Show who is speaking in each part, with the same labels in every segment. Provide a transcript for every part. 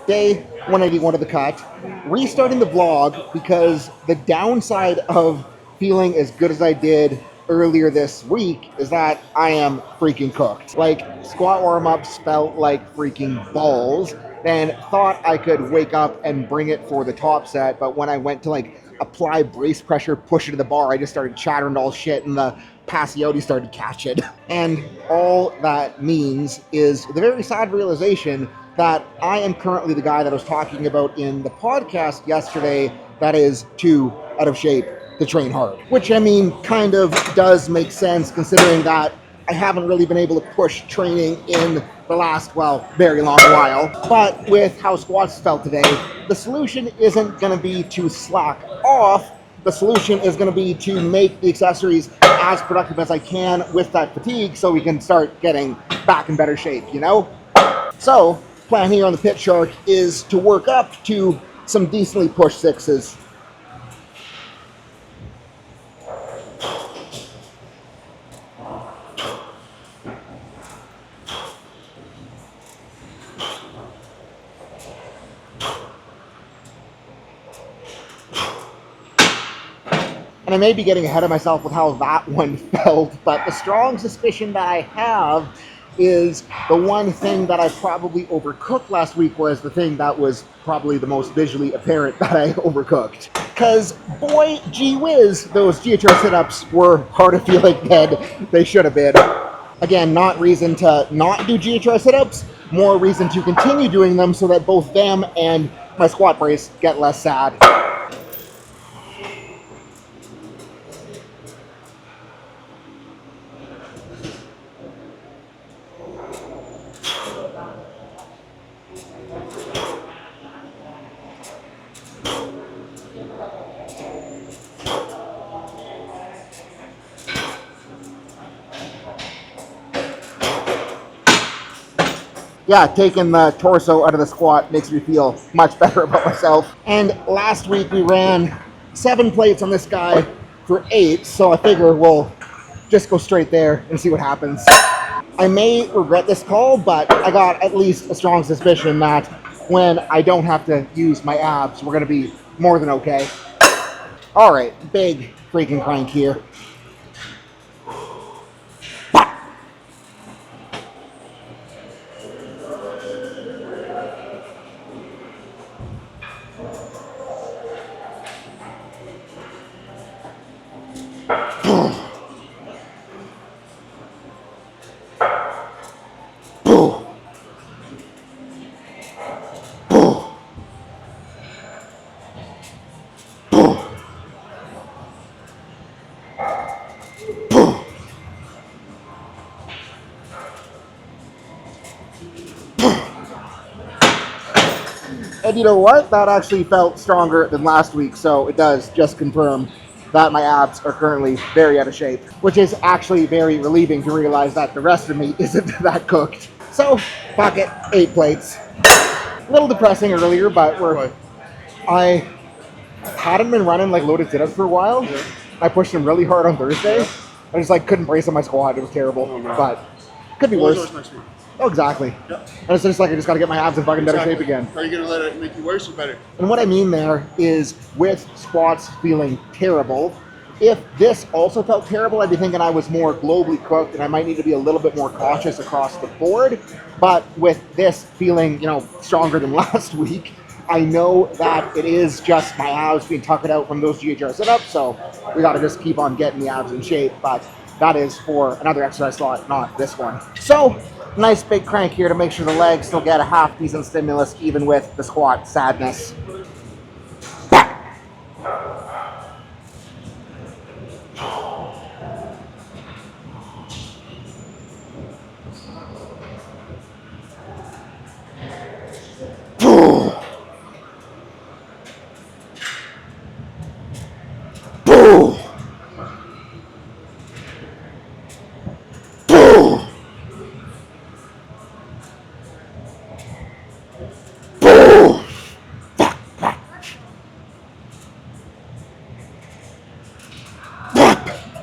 Speaker 1: Day 181 of the cut. Restarting the vlog because the downside of feeling as good as I did earlier this week is that I am freaking cooked. Like, squat warm-ups felt like freaking balls, then thought I could wake up and bring it for the top set, but when I went to like apply brace pressure, push it to the bar, I just started chattering all shit and the Passiotti started catching. And all that means is the very sad realization that I am currently the guy that I was talking about in the podcast yesterday that is too out of shape to train hard. Which, I mean, kind of does make sense considering that I haven't really been able to push training in the last, well, very long while. But with how squats felt today, the solution isn't going to be to slack off. The solution is going to be to make the accessories as productive as I can with that fatigue so we can start getting back in better shape, you know? So, plan here on the Pit Shark is to work up to some decently pushed sixes. And I may be getting ahead of myself with how that one felt, but the strong suspicion that I have is the one thing that I probably overcooked last week was the thing that was probably the most visually apparent that I overcooked. Because, boy, gee whiz, those GHR sit-ups were harder feeling than they should have been. Again, not reason to not do GHR sit-ups, more reason to continue doing them so that both them and my squat brace get less sad. Yeah, taking the torso out of the squat makes me feel much better about myself. And last week we ran 7 plates on this guy for 8, so I figure we'll just go straight there and see what happens. I may regret this call, but I got at least a strong suspicion that when I don't have to use my abs, we're going to be more than okay. All right, big freaking crank here. And you know what? That actually felt stronger than last week, so it does just confirm that my abs are currently very out of shape, which is actually very relieving to realize that the rest of me isn't that cooked. So, fuck it, 8 plates. A little depressing earlier, but I hadn't been running like loaded sit-ups for a while.
Speaker 2: Yeah.
Speaker 1: I pushed them really hard on Thursday.
Speaker 2: Yeah.
Speaker 1: I just like couldn't brace on my squat. It was terrible,
Speaker 2: Oh, no.
Speaker 1: but could be
Speaker 2: Well,
Speaker 1: worse.
Speaker 2: it's always next week.
Speaker 1: Oh, exactly.
Speaker 2: Yep.
Speaker 1: And it's just like I just got to get my abs in fucking better shape again.
Speaker 2: Are you going to let it make you worse or better?
Speaker 1: And what I mean there is with squats feeling terrible, if this also felt terrible, I'd be thinking I was more globally cooked and I might need to be a little bit more cautious across the board. But with this feeling, you know, stronger than last week, I know that it is just my abs being tuckered out from those GHR sit-ups, so we got to just keep on getting the abs in shape. But that is for another exercise slot, not this one. So, nice big crank here to make sure the legs still get a half decent stimulus even with the squat sadness.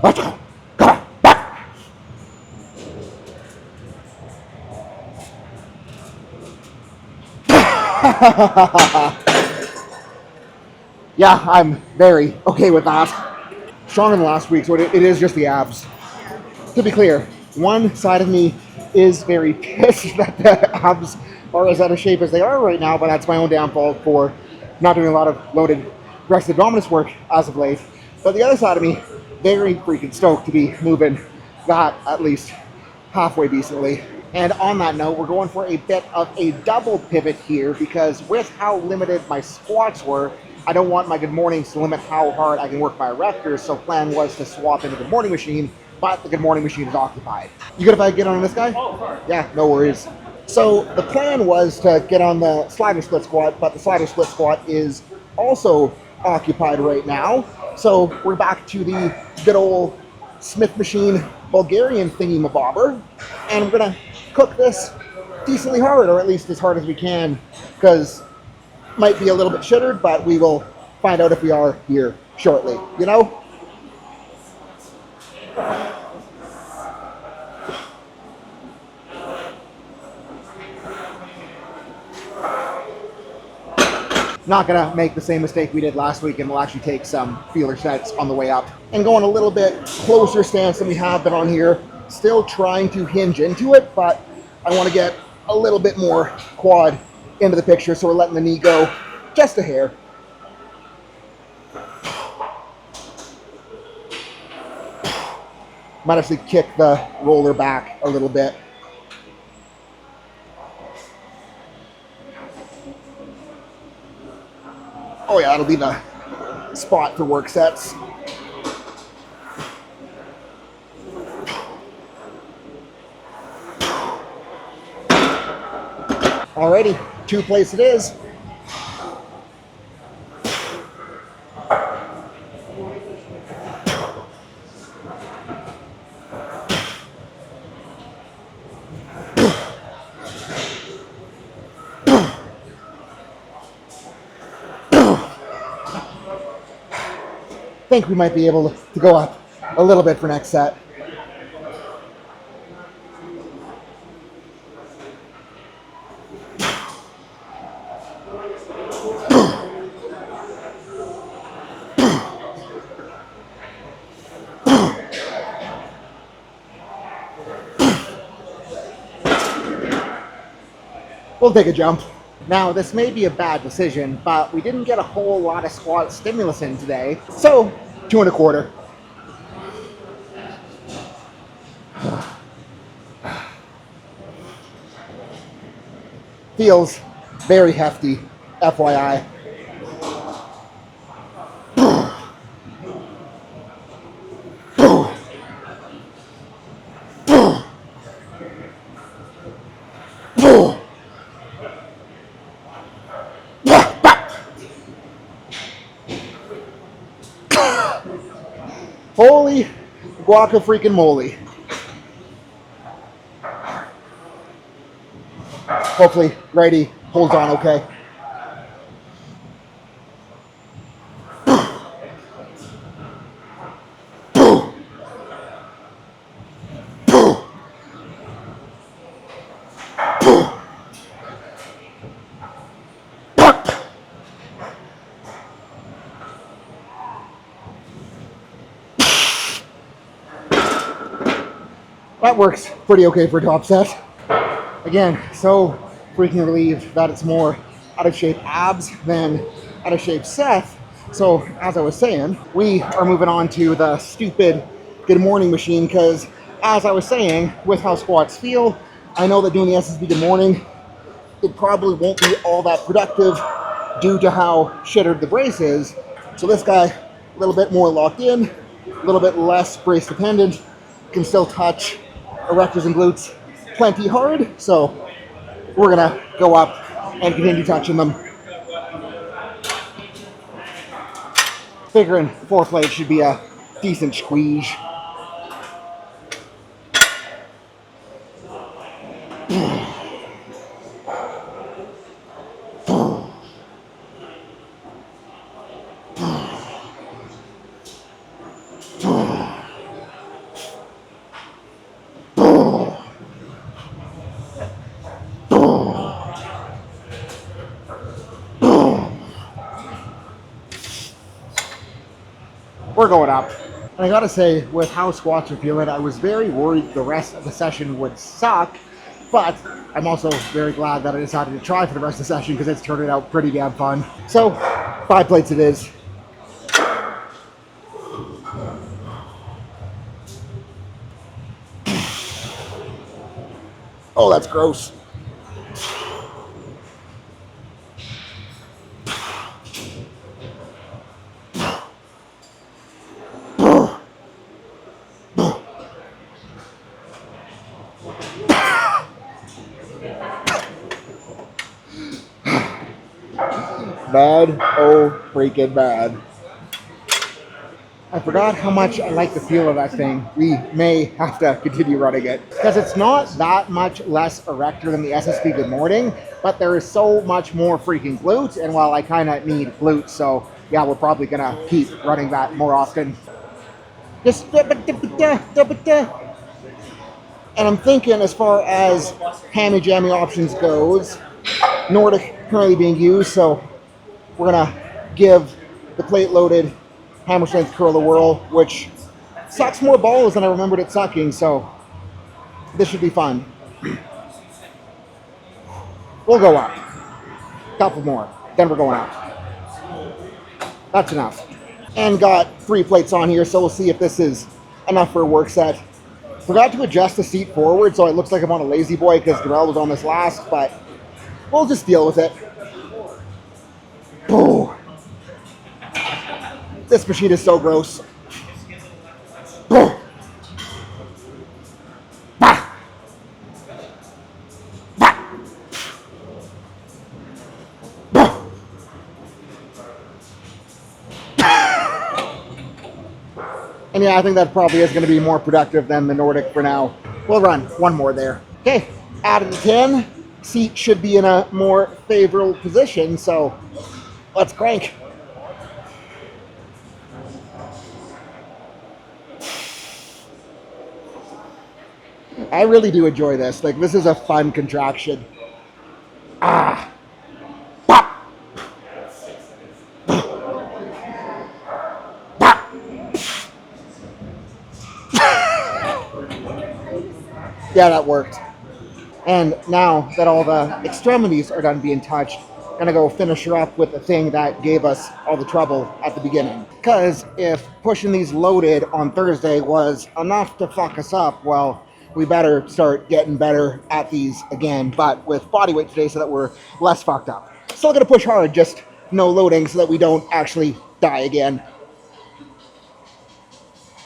Speaker 1: Let's go. Come on. Back. Yeah, I'm very okay with that. Stronger than last week, so it is just the abs. To be clear, one side of me is very pissed that the abs are as out of shape as they are right now, but that's my own downfall for not doing a lot of loaded breast abdominis work as of late. But the other side of me, very freaking stoked to be moving that at least halfway decently. And on that note, we're going for a bit of a double pivot here because with how limited my squats were, I don't want my good mornings to limit how hard I can work my erectors, so plan was to swap into the good morning machine, but the good morning machine is occupied. You good if I get on this guy? Oh, sorry. Yeah, no worries. So the plan was to get on the slider split squat, but the slider split squat is also occupied right now. So we're back to the good old Smith machine Bulgarian thingy mabobber, and we're gonna cook this decently hard, or at least as hard as we can, because might be a little bit shittered, but we will find out if we are here shortly, you know? Not gonna make the same mistake we did last week, and we'll actually take some feeler sets on the way up. And going a little bit closer stance than we have been on here, still trying to hinge into it, but I wanna get a little bit more quad into the picture, so we're letting the knee go just a hair. Might actually kick the roller back a little bit. Oh yeah, that'll be the spot for work sets. Alrighty, 2 place it is. Think we might be able to go up a little bit for next set. We'll take a jump. Now, this may be a bad decision, but we didn't get a whole lot of squat stimulus in today, so 2 1/4. Feels very hefty, FYI. Holy guaca freaking moly. Hopefully, righty holds on okay. That works pretty okay for a top set. Again, so freaking relieved that it's more out of shape abs than out of shape Seth. So as I was saying, we are moving on to the stupid good morning machine because as I was saying, with how squats feel, I know that doing the SSB good morning, it probably won't be all that productive due to how shittered the brace is. So this guy, a little bit more locked in, a little bit less brace dependent, can still touch erectors and glutes plenty hard, so we're gonna go up and continue touching them. Figuring 4 plates should be a decent squeeze. We're going up. And I gotta say, with how squats are feeling, I was very worried the rest of the session would suck, but I'm also very glad that I decided to try for the rest of the session because it's turning out pretty damn fun. So, 5 plates it is. Oh, that's gross. Bad, oh freaking bad. I forgot how much I like the feel of that thing. We may have to continue running it. Because it's not that much less erector than the SSB Good Morning, but there is so much more freaking glute, and well, I kind of need glutes, so yeah, we're probably going to keep running that more often. Just and I'm thinking as far as hammy-jammy options goes, Nordic currently being used, so we're going to give the plate-loaded hammer strength curl a whirl, which sucks more balls than I remembered it sucking, so this should be fun. We'll go up. Couple more, then we're going up. That's enough. And got 3 plates on here, so we'll see if this is enough for a work set. Forgot to adjust the seat forward, so it looks like I'm on a lazy boy because Darrell was on this last, but we'll just deal with it. Oh. This machine is so gross. Oh. Bah. Bah. Bah. And yeah, I think that probably is going to be more productive than the Nordic for now. We'll run one more there. Okay, out of the 10, seat should be in a more favorable position, so let's crank. I really do enjoy this. Like, this is a fun contraction. Ah. Pop. Pop. Yeah, that worked. And now that all the extremities are done being touched, I'm gonna go finish her up with the thing that gave us all the trouble at the beginning. Because if pushing these loaded on Thursday was enough to fuck us up, well, we better start getting better at these again, but with body weight today so that we're less fucked up. Still gonna push hard, just no loading so that we don't actually die again.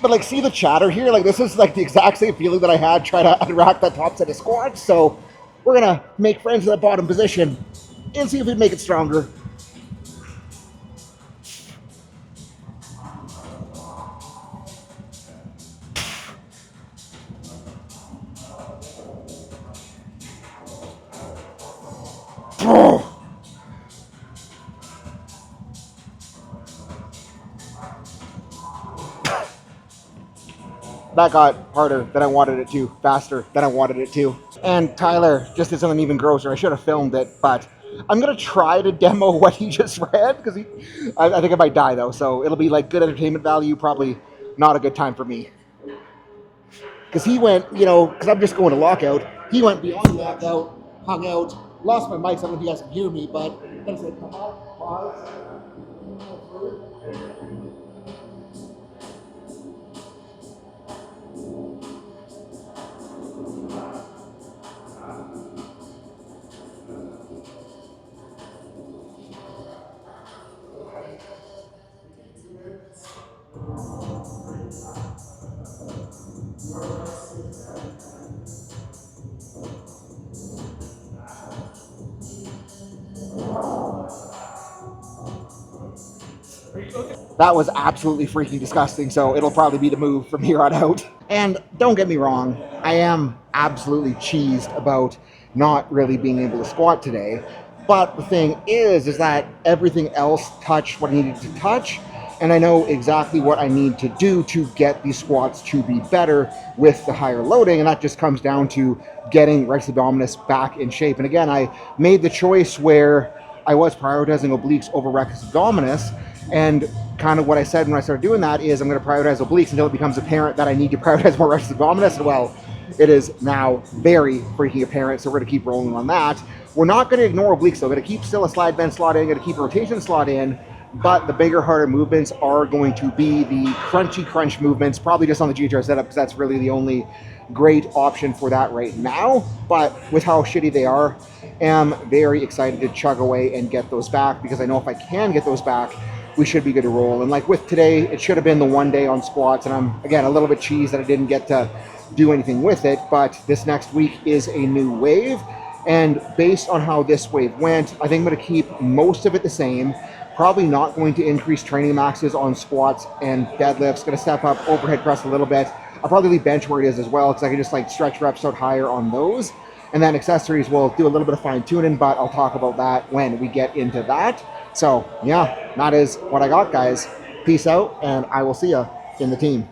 Speaker 1: But like, see the chatter here? Like, this is like the exact same feeling that I had trying to unrack that top set of squats. So we're gonna make friends with that bottom position and see if we can make it stronger. That got harder than I wanted it to, faster than I wanted it to. And Tyler just did something even grosser. I should have filmed it, but I'm gonna try to demo what he just read because I think I might die though. So it'll be like good entertainment value, probably not a good time for me. Because he went, because I'm just going to lockout. He went beyond lockout, hung out, lost my mic. So I don't know if you guys can hear me, but I said, come up, pause. That was absolutely freaking disgusting, so it'll probably be the move from here on out. And don't get me wrong, I am absolutely cheesed about not really being able to squat today. But the thing is that everything else touched what I needed to touch, and I know exactly what I need to do to get these squats to be better with the higher loading, and that just comes down to getting Rex Abdominis back in shape. And again, I made the choice where I was prioritizing obliques over Rex Abdominis, And kind of what I said when I started doing that is I'm going to prioritize obliques until it becomes apparent that I need to prioritize more rest abdominis. And well, it is now very freaking apparent, so we're going to keep rolling on that. We're not going to ignore obliques though. We're going to keep still a slide bend slot in, going to keep a rotation slot in, but the bigger, harder movements are going to be the crunchy crunch movements, probably just on the GHR setup, because that's really the only great option for that right now. But with how shitty they are, am very excited to chug away and get those back, because I know if I can get those back, we should be good to roll. And like with today, it should have been the one day on squats, and I'm, again, a little bit cheesed that I didn't get to do anything with it, but this next week is a new wave, and based on how this wave went, I think I'm going to keep most of it the same. Probably not going to increase training maxes on squats and deadlifts. Going to step up overhead press a little bit. I'll probably leave bench where it is as well, because I can just like stretch reps out higher on those. And then accessories will do a little bit of fine tuning, but I'll talk about that when we get into that. So yeah, that is what I got, guys. Peace out, and I will see you in the team.